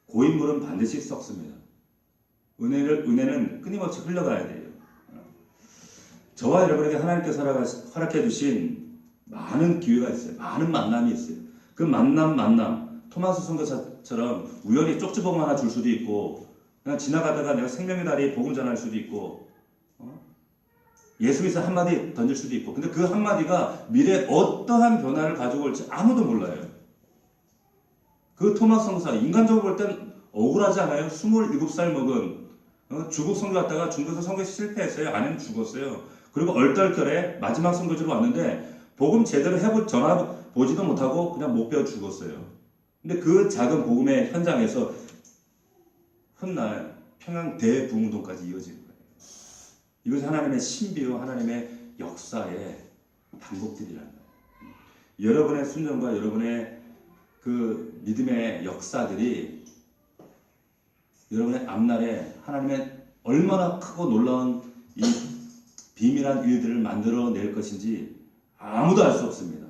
고인물은 반드시 썩습니다. 은혜는 끊임없이 흘러가야 돼요. 저와 여러분에게 하나님께서 허락해 주신 많은 기회가 있어요. 많은 만남이 있어요. 그 만남 토마스 선교사처럼 우연히 쪽지복음 하나 줄 수도 있고, 그냥 지나가다가 내가 생명의 다리에 복음 전할 수도 있고, 예수 믿어 한마디 던질 수도 있고, 근데 그 한마디가 미래에 어떠한 변화를 가지고 올지 아무도 몰라요. 그 토마스 선교사, 인간적으로 볼 땐 억울하지 않아요? 27살 먹은 중국 선교 갔다가 중국에서 선교 실패했어요. 아내는 죽었어요. 그리고 얼떨결에 마지막 선교지로 왔는데 복음 제대로 전화 보지도 못하고 그냥 못 배워 죽었어요. 근데 그 작은 복음의 현장에서 훗날 평양 대부흥동까지 이어지는 거예요. 이것이 하나님의 신비요 하나님의 역사의 반복들이라는 거예요. 여러분의 순종과 여러분의 그 믿음의 역사들이 여러분의 앞날에 하나님의 얼마나 크고 놀라운 이 비밀한 일들을 만들어낼 것인지 아무도 알 수 없습니다.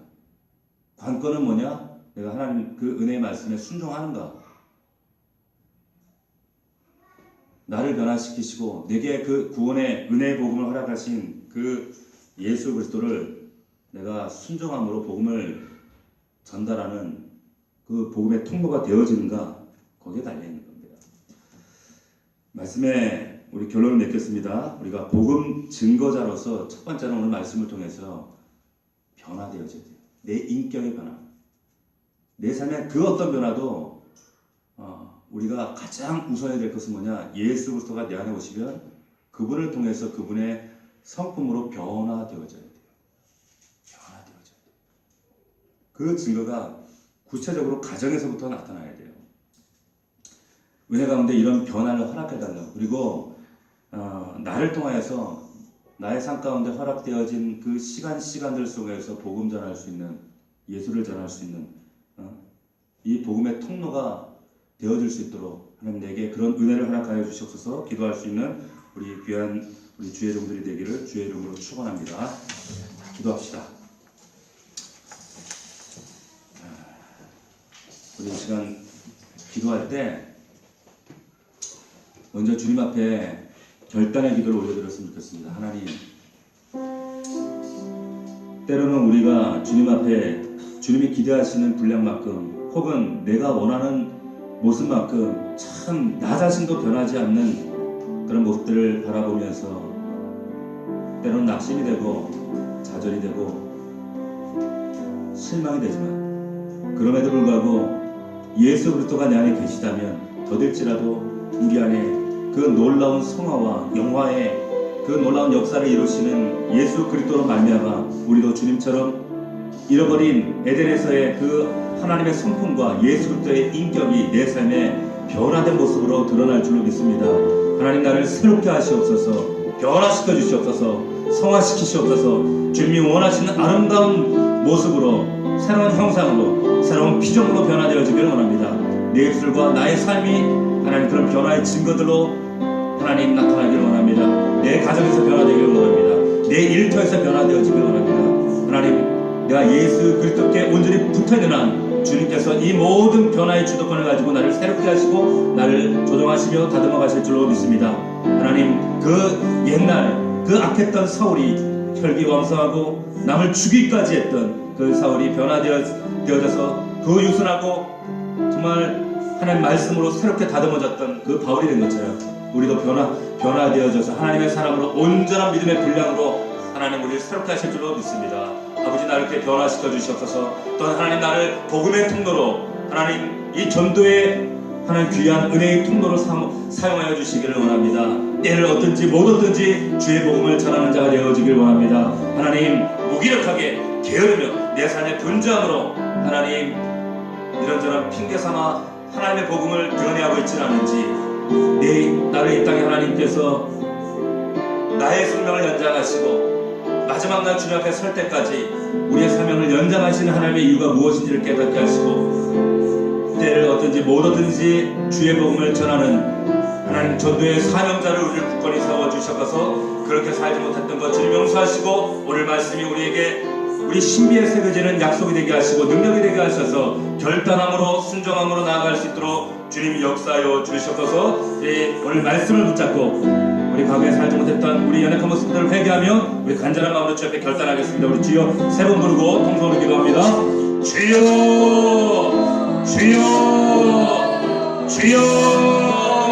관건은 뭐냐? 내가 하나님 그 은혜의 말씀에 순종하는가? 나를 변화시키시고 내게 그 구원의 은혜의 복음을 허락하신 그 예수 그리스도를 내가 순종함으로 복음을 전달하는 그 복음의 통로가 되어지는가? 거기에 달려있는 겁니다. 말씀에 우리 결론을 맺겠습니다. 우리가 복음 증거자로서 첫 번째는 오늘 말씀을 통해서 변화되어져야 돼요. 내 인격의 변화. 내 삶의 그 어떤 변화도 우리가 가장 우선해야 될 것은 뭐냐? 예수 그리스도가 내 안에 오시면 그분을 통해서 그분의 성품으로 변화되어져야 돼요. 변화되어져야 돼요. 그 증거가 구체적으로 가정에서부터 나타나야 돼요. 은혜 가운데 이런 변화를 허락해달라고. 그리고 나를 통하여서 나의 삶 가운데 허락되어진 그 시간들 속에서 복음 전할 수 있는, 예수를 전할 수 있는 이 복음의 통로가 되어질 수 있도록 하나님 내게 그런 은혜를 허락하여 주시옵소서. 기도할 수 있는 우리 귀한 우리 주의 종들이 되기를 주의 이름으로 축원합니다. 기도합시다. 우리 이 시간 기도할 때 먼저 주님 앞에 결단의 기도를 올려드렸으면 좋겠습니다. 하나님, 때로는 우리가 주님 앞에 주님이 기대하시는 분량만큼 혹은 내가 원하는 모습만큼 참 나 자신도 변하지 않는 그런 모습들을 바라보면서 때로는 낙심이 되고 좌절이 되고 실망이 되지만 그럼에도 불구하고 예수 그리스도가 내 안에 계시다면 더딜지라도 우리 안에 그 놀라운 성화와 영화의 그 놀라운 역사를 이루시는 예수 그리스도로 말미암아 우리도 주님처럼 잃어버린 에덴에서의 그 하나님의 성품과 예수 그리스도의 인격이 내 삶에 변화된 모습으로 드러날 줄로 믿습니다. 하나님 나를 새롭게 하시옵소서. 변화시켜 주시옵소서. 성화시키시옵소서. 주님이 원하시는 아름다운 모습으로 새로운 형상으로 새로운 피조물로 변화되어지기를 원합니다. 내 입술과 나의 삶이 하나님 그런 변화의 증거들로 하나님 나타나기를 원합니다. 내 가정에서 변화되기를 원합니다. 내 일터에서 변화되어지기를 원합니다. 하나님 내가 예수 그리스도께 온전히 붙어있는 한 주님께서 이 모든 변화의 주도권을 가지고 나를 새롭게 하시고 나를 조정하시며 다듬어 가실 줄로 믿습니다. 하나님 그 옛날 그 악했던 사울이 혈기왕성하고 남을 죽이기까지 했던 그 사울이 변화되어져서 그 유순하고 정말 하나님 말씀으로 새롭게 다듬어졌던 그 바울이 된 것처럼 우리도 변화되어져서 하나님의 사람으로 온전한 믿음의 분량으로 하나님 우리를 새롭게 하실 줄로 믿습니다. 아버지 나를 이렇게 변화시켜 주시옵소서. 또한 하나님 나를 복음의 통로로 하나님 이 전도의 하나님 귀한 은혜의 통로로 사용하여 주시기를 원합니다. 때를 얻든지 못 얻든지 주의 복음을 전하는 자가 되어지길 원합니다. 하나님 무기력하게 게으르며 내 삶의 분주함으로 하나님 이런저런 핑계삼아 하나님의 복음을 변해하고 있지는 않은지 나를 이 땅에 하나님께서 나의 생명을 연장하시고 마지막 날 주님 앞에 설 때까지 우리의 사명을 연장하시는 하나님의 이유가 무엇인지를 깨닫게 하시고 때를 얻든지 못 얻든지 주의 복음을 전하는 하나님 전도의 사명자를 우리를 굳건히 세워주셔서 그렇게 살지 못했던 것 주님 용서하시고 오늘 말씀이 우리에게 우리 신비에 새겨지는 약속이 되게 하시고 능력이 되게 하셔서 결단함으로 순종함으로 나아갈 수 있도록 주님이 역사하여 주시옵소서. 오늘 말씀을 붙잡고 우리 과거에 살지 못했던 우리 연약한 모습들을 회개하며 우리 간절한 마음으로 주 앞에 결단하겠습니다. 우리 주여 세 번 부르고 통성으로 기도합니다. 주여 주여 주여